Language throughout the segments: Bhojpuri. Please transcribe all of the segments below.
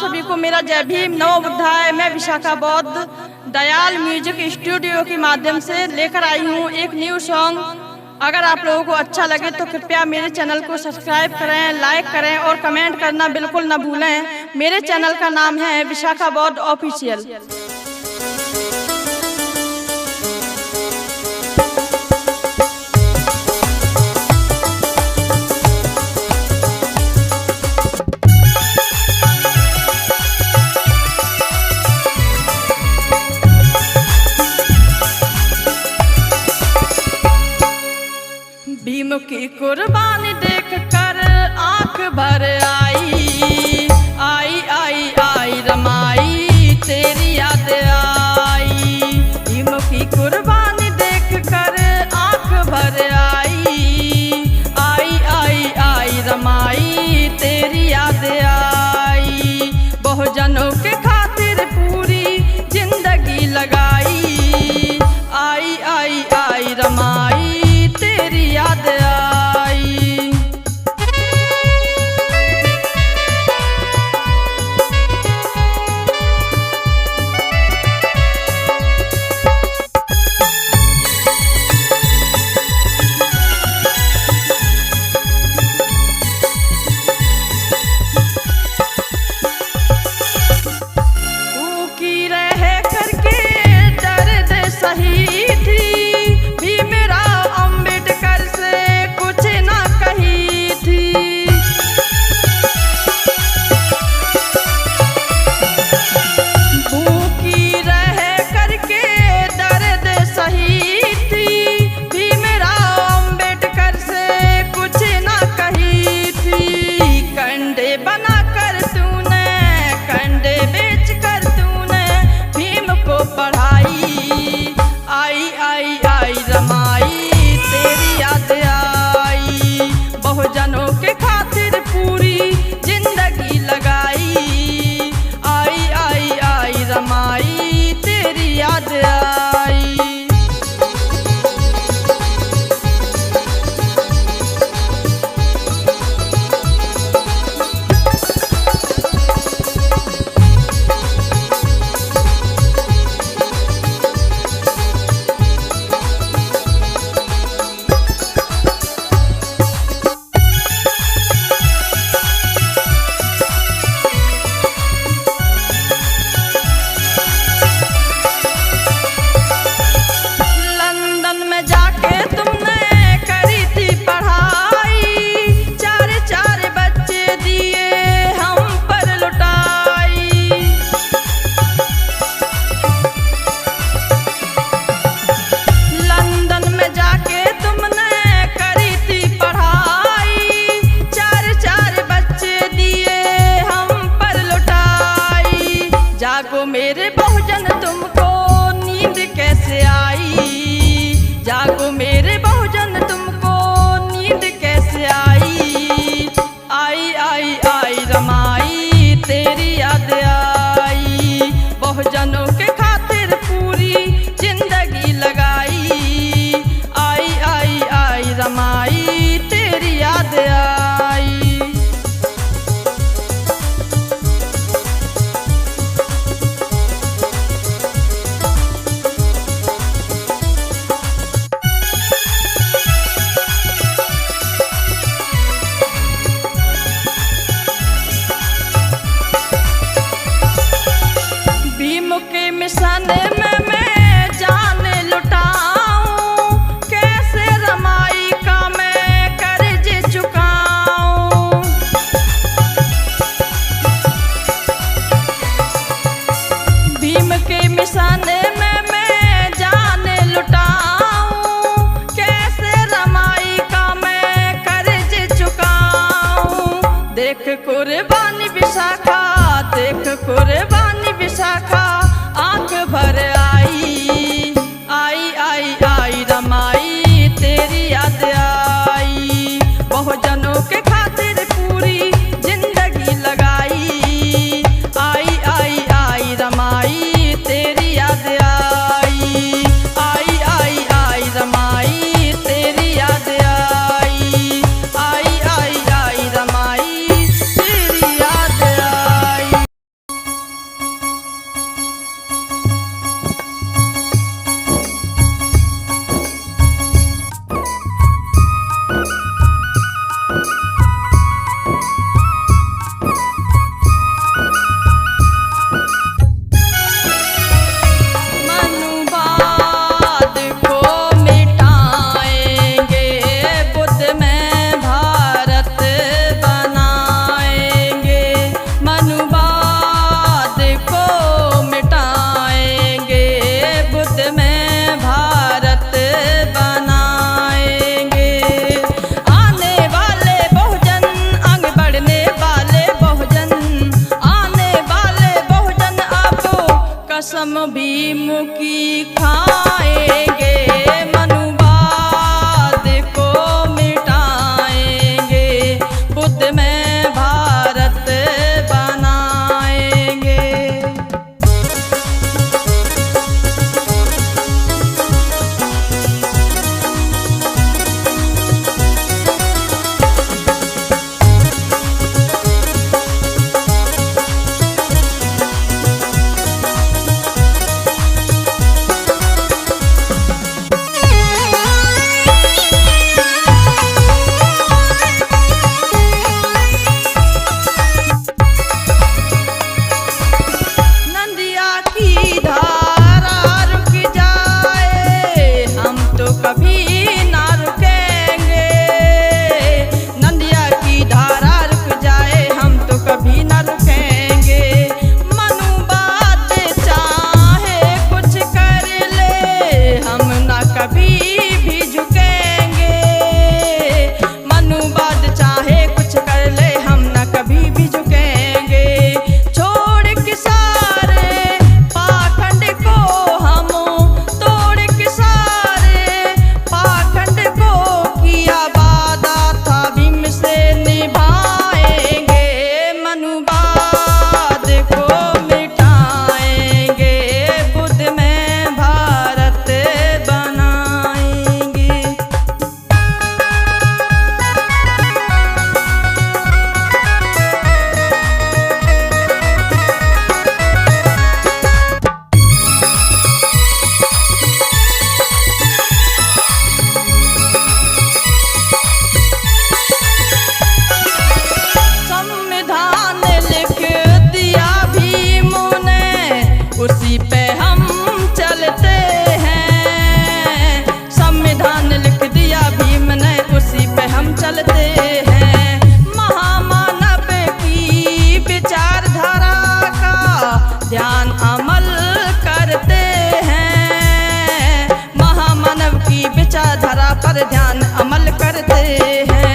सभी को मेरा जय भीम नमो बुद्धाय। मैं विशाखा बौद्ध दयाल म्यूजिक स्टूडियो के माध्यम से लेकर आई हूँ एक न्यू सॉन्ग। अगर आप लोगों को अच्छा लगे तो कृपया मेरे चैनल को सब्सक्राइब करें, लाइक करें और कमेंट करना बिल्कुल न भूलें। मेरे चैनल का नाम है विशाखा बौद्ध ऑफिशियल। भीम की कुर्बानी देख कर आंख भर आई, आई आई आई रमाई तेरी याद आई। भीम की कुर्बानी देख कर आंख भर आई, आई आई आई रमाई तेरी याद आई। बहुजनों के खातिर पूरी जिंदगी लगाई, आई आई आई रमाई तेरी याद आई। तू की रह करके दर्द सही थी, भीमराव अंबेडकर से कुछ ना कही थी। भूखी रह करके दर्द सही थी, भीमराव अंबेडकर से कुछ ना कही थी। कंडे बनाकर तूने, कंडे बेच कर तूने भीम को पढ़ाई, आई आई आई रमाई तेरी याद आई। बहुजनों के खातिर पूरी जिंदगी लगाई, आई आई आई रमाई तेरी याद आई। जागो मेरे बहुजन तुमको नींद कैसे आई, जागो मेरे बहुजन तुमको नींद कैसे आई, आई आई आई रमाई तेरी याद आई। बहुजनों के खातिर पूरी जिंदगी लगाई, आई आई आई रमाई तेरी याद आई। भीम के मिशन में मैं जान लुटाऊं, कैसे रमाई का मैं कर्ज चुकाऊं। भीम के मिशन में मैं जान लुटाऊं, कैसे रमाई का मैं कर्ज चुकाऊं। देख कुर्बानी विशाखा, देख कुर्बानी विशाखा आंख भर आई, आई आई आई रमाई तेरी याद आई। बहुजनों के खातिर पूरी जिंदगी लगाई, आई आई आई रमाई तेरी याद आई, आई आई आई रमाई तेरी याद आई, आई आई आई रमाई तेरी याद आई। भीम की खाएंगे, मनुवाद को मिटाएंगे, बुद्ध में भारत बनाएंगे। उसी पे हम चलते हैं, संविधान लिख दिया भीम ने, उसी पे हम चलते हैं। महामानव की विचारधारा का ध्यान अमल करते हैं, महामानव की विचारधारा पर ध्यान अमल करते हैं।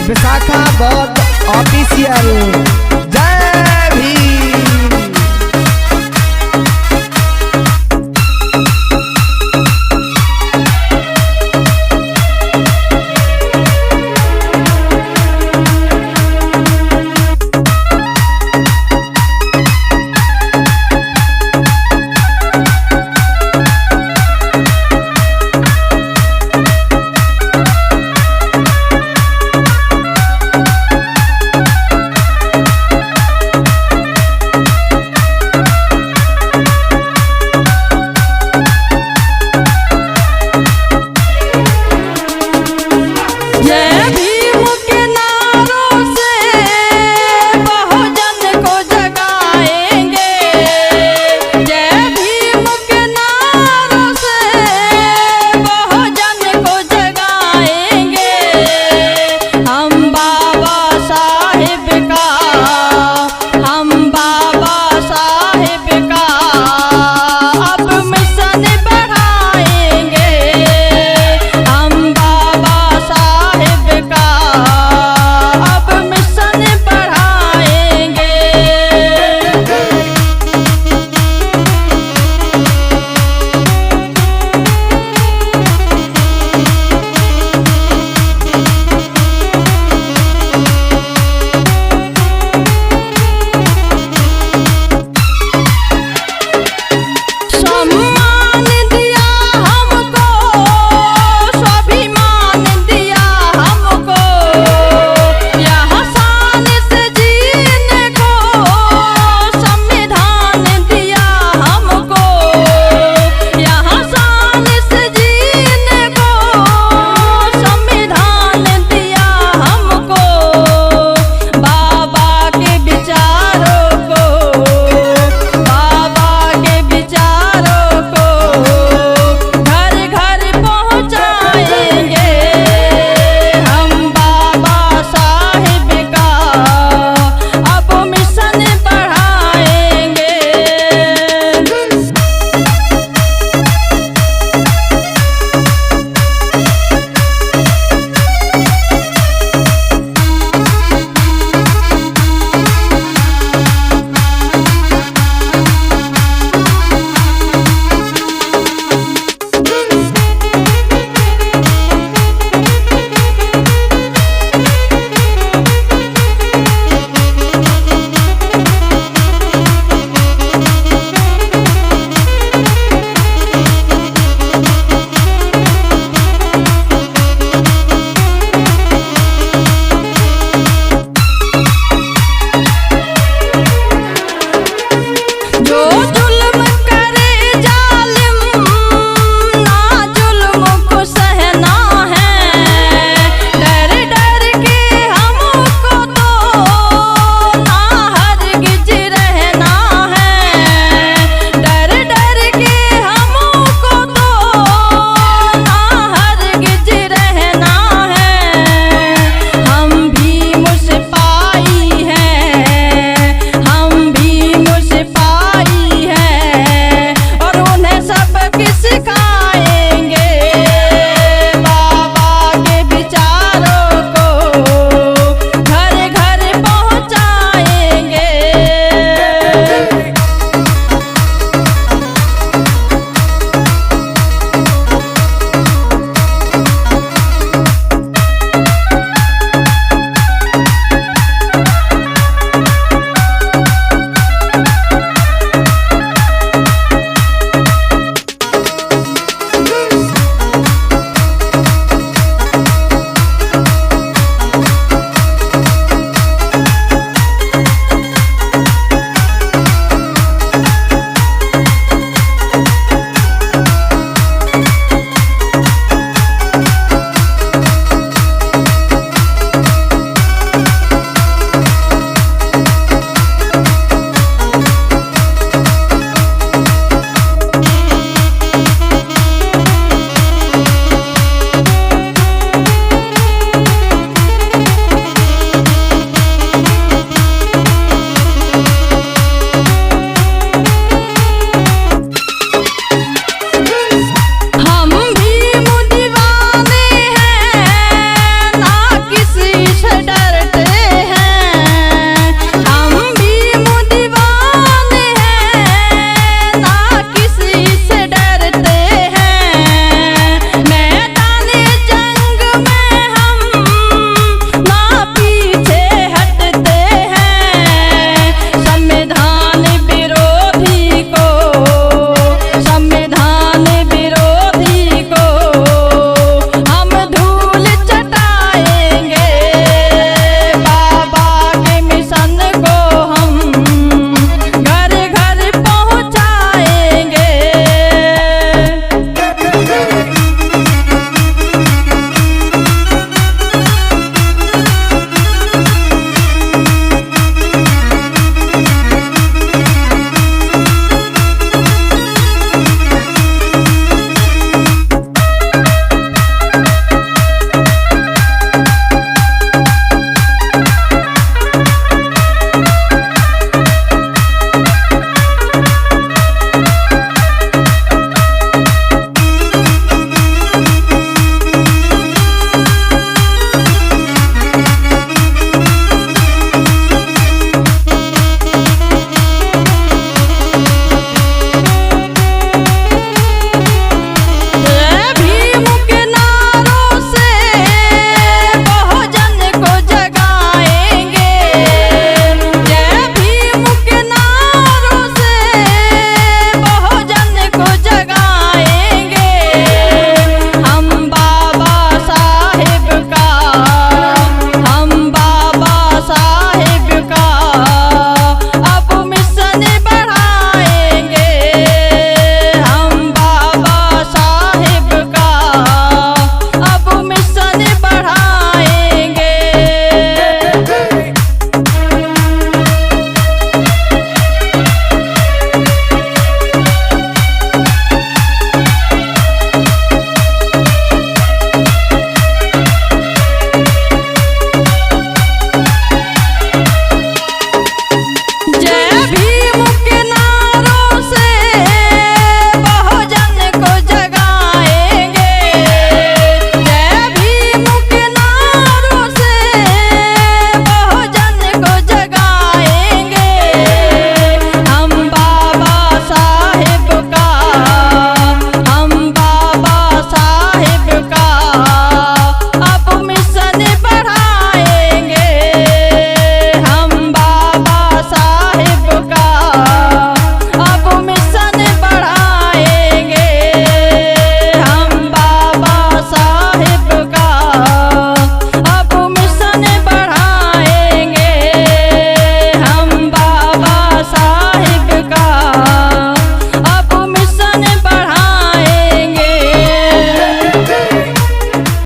विशाखा बौद्ध ऑफिशियल।